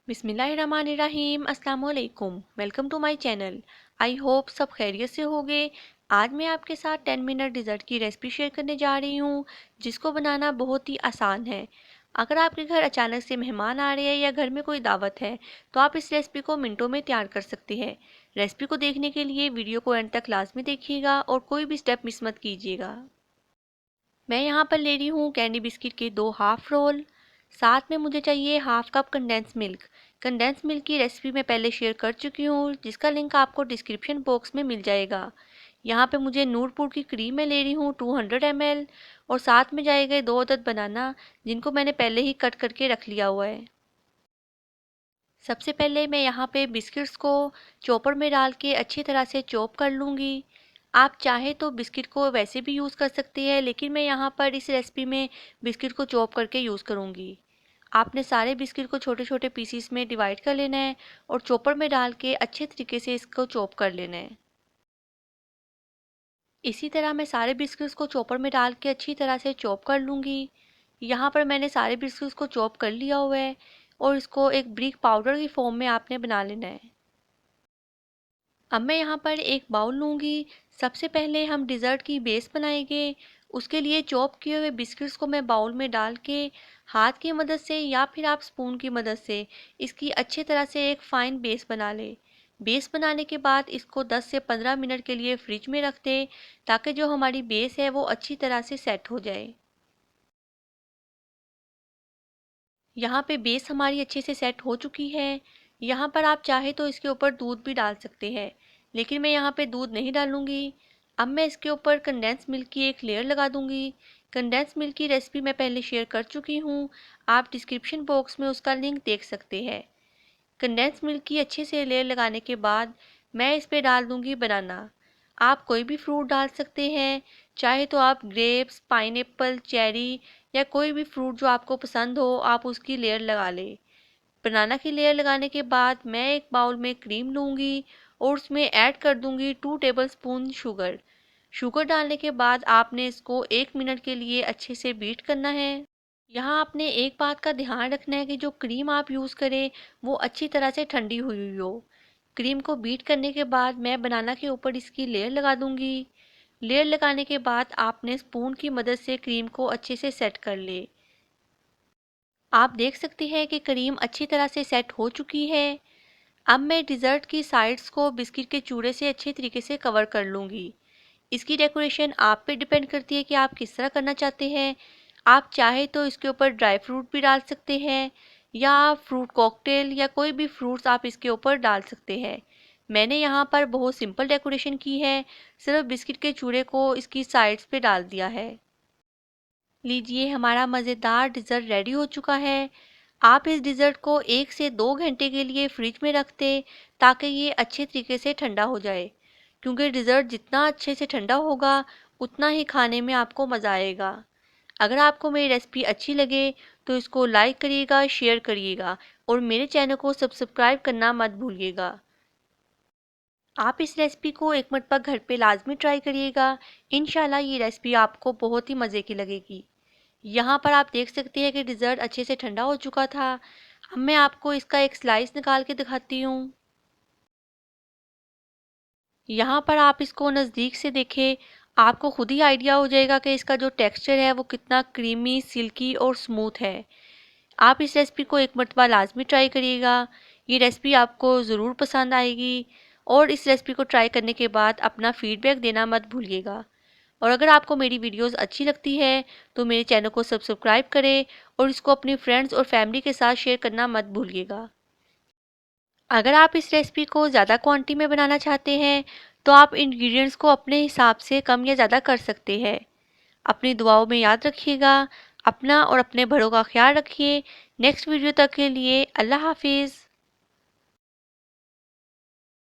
बिस्मिल्लाहिर्रहमानिर्रहीम अस्सलाम वालेकुम। Welcome to my channel. I hope सब खैरियत से होंगे। आज मैं आपके साथ 10 मिनट डिज़र्ट की रेसिपी शेयर करने जा रही हूँ, जिसको बनाना बहुत ही आसान है। अगर आपके घर अचानक से मेहमान आ रहे हैं या घर में कोई दावत है, तो आप इस रेसिपी को मिनटों में तैयार कर सकते हैं। रेसिपी को देखने के लिए वीडियो को एंड तक लाजमी देखिएगा और कोई भी स्टेप मिस मत कीजिएगा। मैं यहाँ पर ले रही हूँ कैंडी बिस्किट के 2 हाफ रोल। साथ में मुझे चाहिए half cup condense milk. Condense milk की रेसिपी मैं पहले शेयर कर चुकी हूँ, जिसका लिंक आपको डिस्क्रिप्शन बॉक्स में मिल जाएगा। यहाँ पे मुझे नूरपुर की क्रीम में ले रही हूँ 200 ml, और साथ में जाएगा 2 अदद बनाना, जिनको मैंने पहले ही कट करके रख लिया हुआ है। सबसे पहले मैं यहाँ पे बिस्किट्स को चॉपर में डाल के अच्छी तरह से चॉप कर लूँगी। आप चाहे तो बिस्किट को वैसे भी यूज़ कर सकते हैं, लेकिन मैं यहाँ पर इस रेसिपी में बिस्किट को चॉप करके यूज़ करूँगी। आपने सारे बिस्किट को छोटे छोटे पीसीस में डिवाइड कर लेना है और चॉपर में डाल के अच्छे तरीके से इसको चॉप कर लेना है। इसी तरह मैं सारे बिस्किट्स को चॉपर में डाल के अच्छी तरह से चॉप कर लूँगी। यहाँ पर मैंने सारे बिस्किट्स को चॉप कर लिया हुआ है और इसको एक ब्रिक पाउडर की फॉर्म में आपने बना लेना है। अब मैं यहाँ पर एक बाउल लूँगी। सबसे पहले हम डिज़र्ट की बेस बनाएंगे। उसके लिए चॉप किए हुए बिस्किट्स को मैं बाउल में डाल के हाथ की मदद से या फिर आप स्पून की मदद से इसकी अच्छी तरह से एक फ़ाइन बेस बना लें। बेस बनाने के बाद इसको 10 से 15 मिनट के लिए फ्रिज में रख दें, ताकि जो हमारी बेस है वो अच्छी तरह से सेट हो जाए। यहाँ पे बेस हमारी अच्छे से सेट हो चुकी है। यहाँ पर आप चाहे तो इसके ऊपर दूध भी डाल सकते हैं, लेकिन मैं यहाँ पे दूध नहीं डालूँगी। अब मैं इसके ऊपर कंडेंस मिल्क की एक लेयर लगा दूँगी। कंडेंस मिल्क की रेसिपी मैं पहले शेयर कर चुकी हूँ, आप डिस्क्रिप्शन बॉक्स में उसका लिंक देख सकते हैं। कंडेंस मिल्क की अच्छे से लेयर लगाने के बाद मैं इस पे डाल दूँगी बनाना। आप कोई भी फ्रूट डाल सकते हैं, चाहे तो आप ग्रेप्स, पाइनएप्पल, चेरी या कोई भी फ्रूट जो आपको पसंद हो आप उसकी लेयर लगा लें। बनाना की लेयर लगाने के बाद मैं एक बाउल में क्रीम लूँगी और उसमें ऐड कर दूँगी 2 टेबलस्पून शुगर। शुगर डालने के बाद आपने इसको 1 मिनट के लिए अच्छे से बीट करना है। यहाँ आपने एक बात का ध्यान रखना है कि जो क्रीम आप यूज़ करें वो अच्छी तरह से ठंडी हुई हुई हो। क्रीम को बीट करने के बाद मैं बनाना के ऊपर इसकी लेयर लगा दूँगी। लेयर लगाने के बाद आपने स्पून की मदद से क्रीम को अच्छे से सेट कर ले। आप देख सकते हैं कि क्रीम अच्छी तरह से सेट हो चुकी है। अब मैं डिज़र्ट की साइड्स को बिस्किट के चूरे से अच्छे तरीके से कवर कर लूँगी। इसकी डेकोरेशन आप पे डिपेंड करती है कि आप किस तरह करना चाहते हैं। आप चाहे तो इसके ऊपर ड्राई फ्रूट भी डाल सकते हैं, या फ्रूट कॉकटेल या कोई भी फ्रूट्स आप इसके ऊपर डाल सकते हैं। मैंने यहाँ पर बहुत सिंपल डेकोरेशन की है, सिर्फ बिस्किट के चूरे को इसकी साइड्स पे डाल दिया है। लीजिए, हमारा मज़ेदार डिज़र्ट रेडी हो चुका है। आप इस डिज़र्ट को 1 से 2 घंटे के लिए फ्रिज में रख दें, ताकि ये अच्छे तरीके से ठंडा हो जाए, क्योंकि डिज़र्ट जितना अच्छे से ठंडा होगा उतना ही खाने में आपको मज़ा आएगा। अगर आपको मेरी रेसिपी अच्छी लगे तो इसको लाइक करिएगा, शेयर करिएगा और मेरे चैनल को सब्सक्राइब करना मत भूलिएगा। आप इस रेसिपी को एक मरतबा घर पे लाजमी ट्राई करिएगा। इंशाल्लाह ये रेसिपी आपको बहुत ही मज़े की लगेगी। यहाँ पर आप देख सकते हैं कि डिज़र्ट अच्छे से ठंडा हो चुका था। अब मैं आपको इसका एक स्लाइस निकाल के दिखाती हूँ। यहाँ पर आप इसको नज़दीक से देखें, आपको खुद ही आइडिया हो जाएगा कि इसका जो टेक्सचर है वो कितना क्रीमी, सिल्की और स्मूथ है। आप इस रेसिपी को एक मरतबा लाजमी ट्राई करिएगा। ये रेसिपी आपको ज़रूर पसंद आएगी, और इस रेसिपी को ट्राई करने के बाद अपना फीडबैक देना मत भूलिएगा। और अगर आपको मेरी वीडियोस अच्छी लगती है तो मेरे चैनल को सब्सक्राइब करें और इसको अपनी फ्रेंड्स और फैमिली के साथ शेयर करना मत भूलिएगा। अगर आप इस रेसिपी को ज़्यादा क्वांटिटी में बनाना चाहते हैं तो आप इंग्रेडिएंट्स को अपने हिसाब से कम या ज़्यादा कर सकते हैं। अपनी दुआओं में याद रखिएगा। अपना और अपने बड़ों का ख्याल रखिए। नेक्स्ट वीडियो तक के लिए अल्लाह हाफिज़।